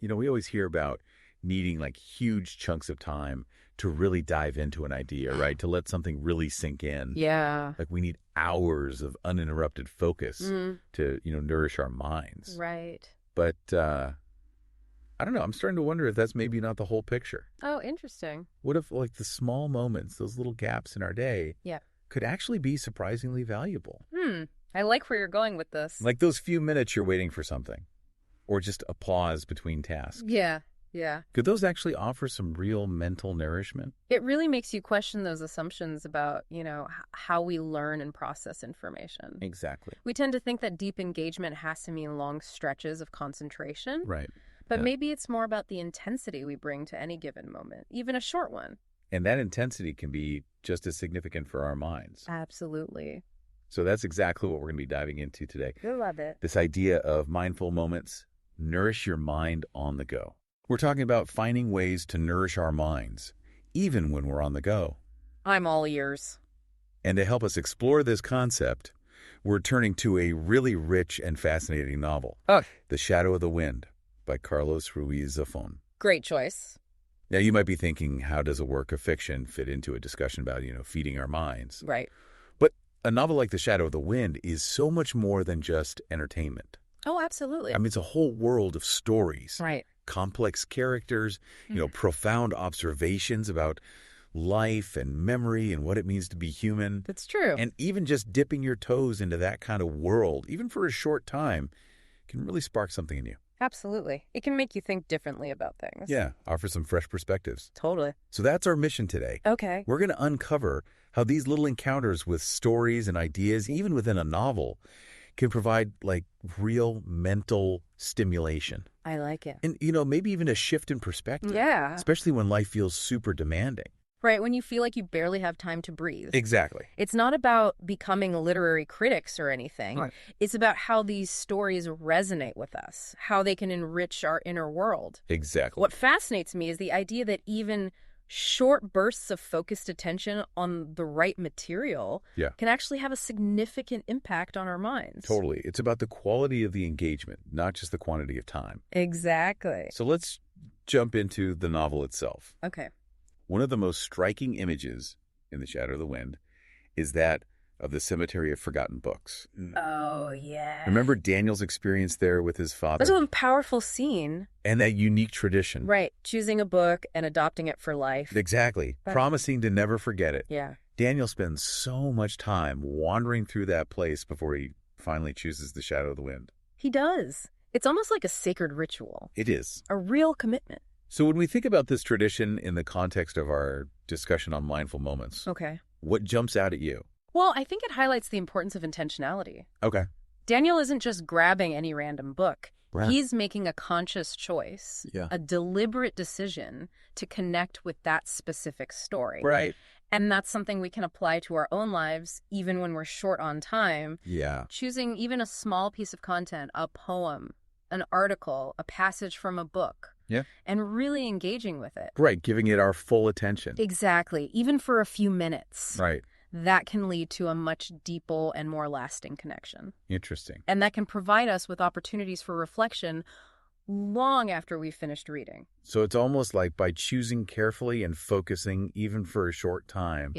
We always hear about needing like huge chunks of time to really dive into an idea, right? To let something really sink in. Yeah. Like we need hours of uninterrupted focus Mm, to, nourish our minds. right. But I don't know. I'm starting to wonder if that's maybe not the whole picture. Oh, interesting. What if like the small moments, those little gaps in our day, Yeah. could actually be surprisingly valuable? I like where you're going with this. Like those few minutes you're waiting for something, or just a pause between tasks. Yeah. Yeah. Could those actually offer some real mental nourishment? It really makes you question those assumptions about, how we learn and process information. Exactly. We tend to think that deep engagement has to mean long stretches of concentration. Right. But Yeah. maybe it's more about the intensity we bring to any given moment, even a short one. And that intensity can be just as significant for our minds. Absolutely. So that's exactly what we're going to be diving into today. I love it. This idea of mindful moments, nourish your mind on the go. We're talking about finding ways to nourish our minds, even when we're on the go. I'm all ears. And to help us explore this concept, we're turning to a really rich and fascinating novel, The Shadow of the Wind by Carlos Ruiz Zafón. Great choice. Now, you might be thinking, how does a work of fiction fit into a discussion about, feeding our minds? Right. But a novel like The Shadow of the Wind is so much more than just entertainment. Oh, absolutely. I mean, it's a whole world of stories. Right. Complex characters, profound observations about life and memory and what it means to be human. That's true. And even just dipping your toes into that kind of world, even for a short time, can really spark something in you. Absolutely. It can make you think differently about things. Yeah, offer some fresh perspectives. Totally. So that's our mission today. Okay. We're going to uncover how these little encounters with stories and ideas, even within a novel, can provide like real mental stimulation. I like it. And, maybe even a shift in perspective. Yeah. Especially when life feels super demanding. Right, when you feel like you barely have time to breathe. Exactly. It's not about becoming literary critics or anything. Right. It's about how these stories resonate with us, how they can enrich our inner world. Exactly. What fascinates me is the idea that even short bursts of focused attention on the right material can actually have a significant impact on our minds. Totally. It's about the quality of the engagement, not just the quantity of time. Exactly. So let's jump into the novel itself. Okay. One of the most striking images in The Shadow of the Wind is that of the Cemetery of Forgotten Books. Oh, yeah. Remember Daniel's experience there with his father? That's a powerful scene. And that unique tradition. Right. Choosing a book and adopting it for life. Exactly. Promising to never forget it. Yeah. Daniel spends so much time wandering through that place before he finally chooses The Shadow of the Wind. He does. It's almost like a sacred ritual. It is. A real commitment. So when we think about this tradition in the context of our discussion on mindful moments, Okay. what jumps out at you? Well, I think it highlights the importance of intentionality. Okay. Daniel isn't just grabbing any random book. Right. He's making a conscious choice, a deliberate decision to connect with that specific story. Right. And that's something we can apply to our own lives, even when we're short on time. Yeah. Choosing even a small piece of content, a poem, an article, a passage from a book. Yeah. And really engaging with it. Right. Giving it our full attention. Exactly. Even for a few minutes. Right. That can lead to a much deeper and more lasting connection. Interesting. And that can provide us with opportunities for reflection long after we've finished reading. So it's almost like by choosing carefully and focusing even for a short time,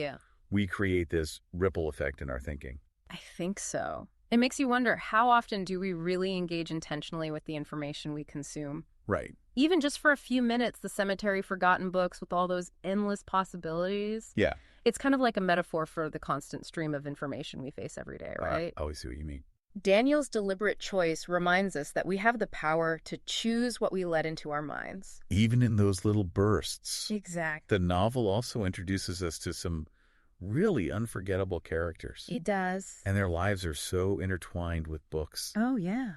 we create this ripple effect in our thinking. I think so. It makes you wonder, how often do we really engage intentionally with the information we consume? Right. Even just for a few minutes, the Cemetery Forgotten Books with all those endless possibilities. Yeah. It's kind of like a metaphor for the constant stream of information we face every day, right? I always see what you mean. Daniel's deliberate choice reminds us that we have the power to choose what we let into our minds. Even in those little bursts. Exactly. The novel also introduces us to some really unforgettable characters. It does. And their lives are so intertwined with books. Oh, yeah.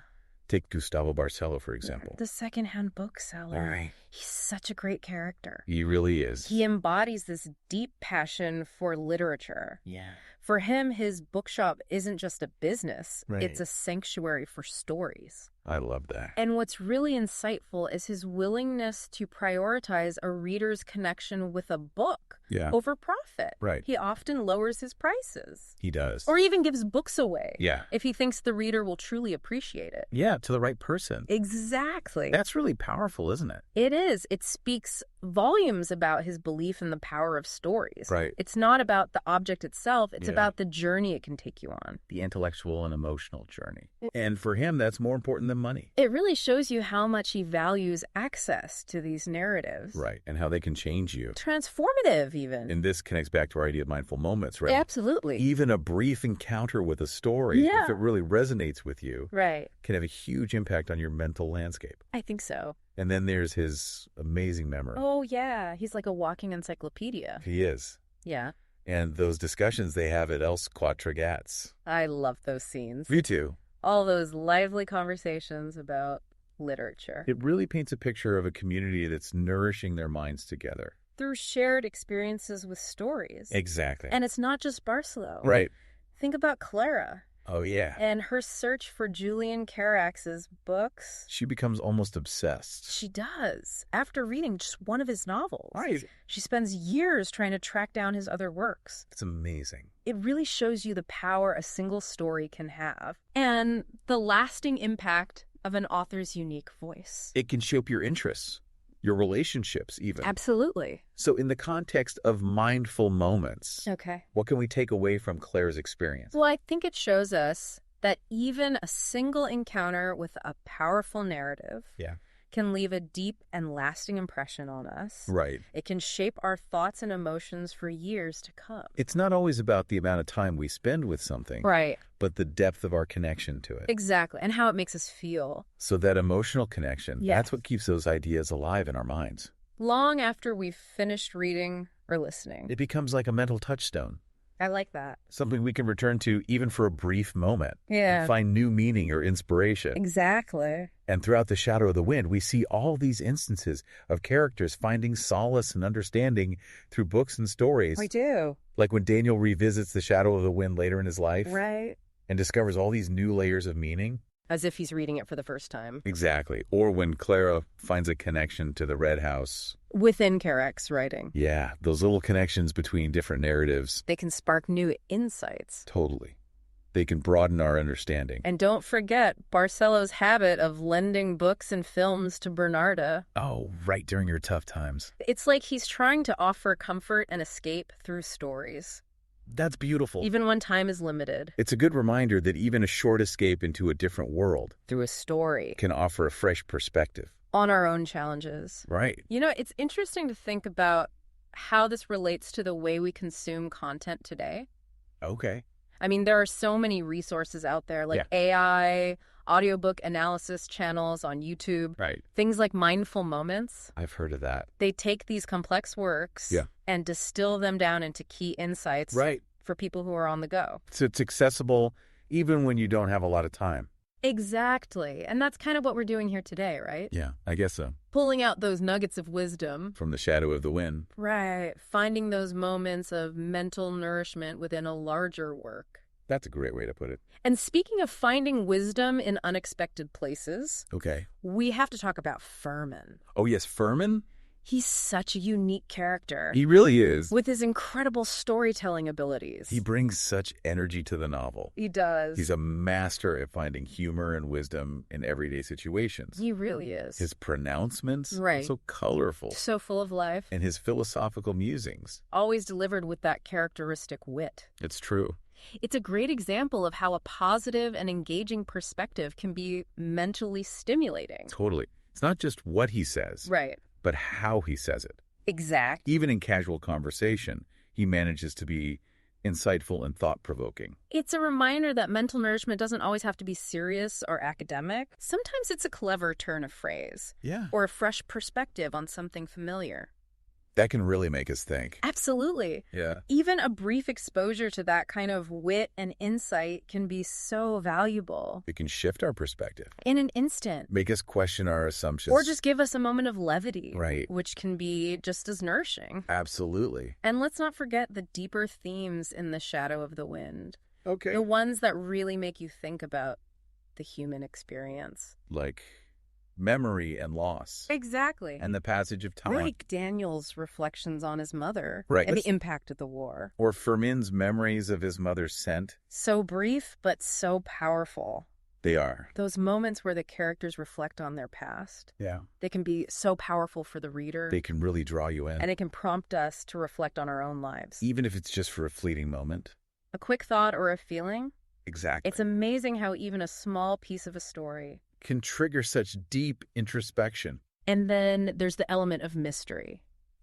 Take Davo Barcelo, for example. The secondhand bookseller. Right. He's such a great character. He really is. He embodies this deep passion for literature. Yeah. For him, his bookshop isn't just a business. Right. It's a sanctuary for stories. I love that. And what's really insightful is his willingness to prioritize a reader's connection with a book over profit. Right. He often lowers his prices. He does. Or even gives books away. Yeah. If he thinks the reader will truly appreciate it. Yeah, to the right person. Exactly. That's really powerful, isn't it? It is. It speaks volumes about his belief in the power of stories. Right. It's not about the object itself. It's about the journey it can take you on. The intellectual and emotional journey. And for him, that's more important than money. It really shows you how much he values access to these narratives. Right. And how they can change you. Transformative, even. And this connects back to our idea of mindful moments, right? Absolutely. Even a brief encounter with a story, if it really resonates with you, can have a huge impact on your mental landscape. I think so. And then there's his amazing memory. Oh, yeah. He's like a walking encyclopedia. He is. Yeah. And those discussions they have at Els Quatre Gats. I love those scenes. Me too. All those lively conversations about literature. It really paints a picture of a community that's nourishing their minds together. Through shared experiences with stories. Exactly. And it's not just Barcelo. Right. Think about Clara. Oh, yeah. And her search for Julian Carax's books. She becomes almost obsessed. She does. After reading just one of his novels. Right. She spends years trying to track down his other works. It's amazing. It really shows you the power a single story can have and the lasting impact of an author's unique voice. It can shape your interests, your relationships even. Absolutely. So in the context of mindful moments, what can we take away from Claire's experience? Well, I think it shows us that even a single encounter with a powerful narrative can leave a deep and lasting impression on us. Right. It can shape our thoughts and emotions for years to come. It's not always about the amount of time we spend with something. Right. But the depth of our connection to it. Exactly. And how it makes us feel. So that emotional connection, that's what keeps those ideas alive in our minds. Long after we've finished reading or listening. It becomes like a mental touchstone. I like that. Something we can return to even for a brief moment. Yeah. And find new meaning or inspiration. Exactly. And throughout The Shadow of the Wind, we see all these instances of characters finding solace and understanding through books and stories. We do. Like when Daniel revisits The Shadow of the Wind later in his life. Right. And discovers all these new layers of meaning. As if he's reading it for the first time. Exactly. Or when Clara finds a connection to the Red House. Within Carax's writing. Yeah, those little connections between different narratives. They can spark new insights. Totally. They can broaden our understanding. And don't forget Barcelo's habit of lending books and films to Bernarda. Oh, right during your tough times. It's like he's trying to offer comfort and escape through stories. That's beautiful. Even when time is limited. It's a good reminder that even a short escape into a different world through a story can offer a fresh perspective. On our own challenges. Right. You know, it's interesting to think about how this relates to the way we consume content today. Okay. I mean, there are so many resources out there like AI, audiobook analysis channels on YouTube. Right. Things like Mindful Moments. I've heard of that. They take these complex works and distill them down into key insights for people who are on the go. So it's accessible even when you don't have a lot of time. Exactly. And that's kind of what we're doing here today, right? Yeah, I guess so. Pulling out those nuggets of wisdom. From The Shadow of the Wind. Right. Finding those moments of mental nourishment within a larger work. That's a great way to put it. And speaking of finding wisdom in unexpected places, we have to talk about Furman. Oh, yes, Furman? He's such a unique character. He really is. With his incredible storytelling abilities. He brings such energy to the novel. He does. He's a master at finding humor and wisdom in everyday situations. He really is. His pronouncements are so colorful. So full of life. And his philosophical musings. Always delivered with that characteristic wit. It's true. It's a great example of how a positive and engaging perspective can be mentally stimulating. Totally. It's not just what he says. Right. But how he says it. Exact. Even in casual conversation, he manages to be insightful and thought-provoking. It's a reminder that mental nourishment doesn't always have to be serious or academic. Sometimes it's a clever turn of phrase. Yeah. Or a fresh perspective on something familiar. That can really make us think. Absolutely. Yeah. Even a brief exposure to that kind of wit and insight can be so valuable. It can shift our perspective. In an instant. Make us question our assumptions. Or just give us a moment of levity. Right. Which can be just as nourishing. Absolutely. And let's not forget the deeper themes in The Shadow of the Wind. Okay. The ones that really make you think about the human experience. Like memory and loss. Exactly. And the passage of time. Like Daniel's reflections on his mother. Right. And the impact of the war. Or Fermin's memories of his mother's scent. So brief, but so powerful. They are. Those moments where the characters reflect on their past. Yeah. They can be so powerful for the reader. They can really draw you in. And it can prompt us to reflect on our own lives. Even if it's just for a fleeting moment. A quick thought or a feeling. Exactly. It's amazing how even a small piece of a story can trigger such deep introspection. And then there's the element of mystery.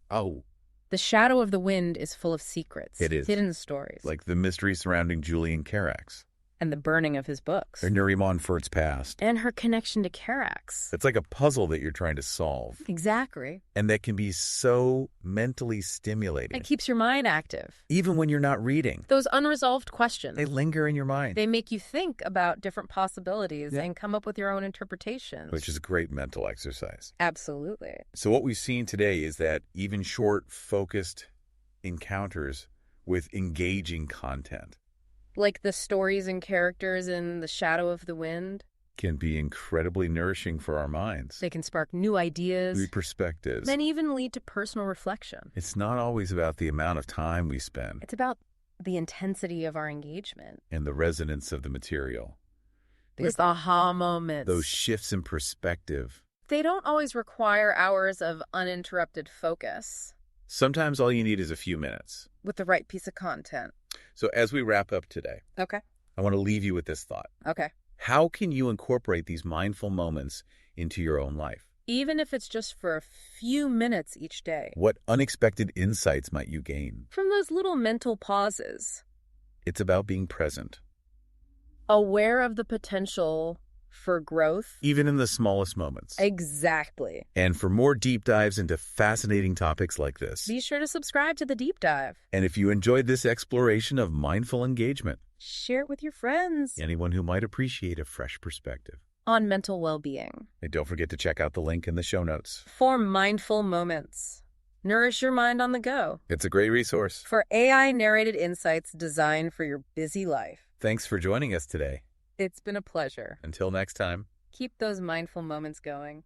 Oh. The Shadow of the Wind is full of secrets. It is. Hidden stories. Like the mystery surrounding Julian Carax. And the burning of his books. Or Nuri Montfort's past. And her connection to Carax. It's like a puzzle that you're trying to solve. Exactly. And that can be so mentally stimulating. It keeps your mind active. Even when you're not reading. Those unresolved questions. They linger in your mind. They make you think about different possibilities and come up with your own interpretations. Which is a great mental exercise. Absolutely. So what we've seen today is that even short, focused encounters with engaging content, like the stories and characters in The Shadow of the Wind, can be incredibly nourishing for our minds. They can spark new ideas, new perspectives, then even lead to personal reflection. It's not always about the amount of time we spend. It's about the intensity of our engagement. And the resonance of the material. These aha moments. Those shifts in perspective. They don't always require hours of uninterrupted focus. Sometimes all you need is a few minutes. With the right piece of content. So as we wrap up today, okay, I want to leave you with this thought. Okay. How can you incorporate these mindful moments into your own life? Even if it's just for a few minutes each day. What unexpected insights might you gain? From those little mental pauses. It's about being present. Aware of the potential for growth. Even in the smallest moments. Exactly. And for more deep dives into fascinating topics like this, be sure to subscribe to The Deep Dive. And if you enjoyed this exploration of mindful engagement, share it with your friends. Anyone who might appreciate a fresh perspective on mental well-being. And don't forget to check out the link in the show notes. For mindful moments. Nourish your mind on the go. It's a great resource. For AI-narrated insights designed for your busy life. Thanks for joining us today. It's been a pleasure. Until next time. Keep those mindful moments going.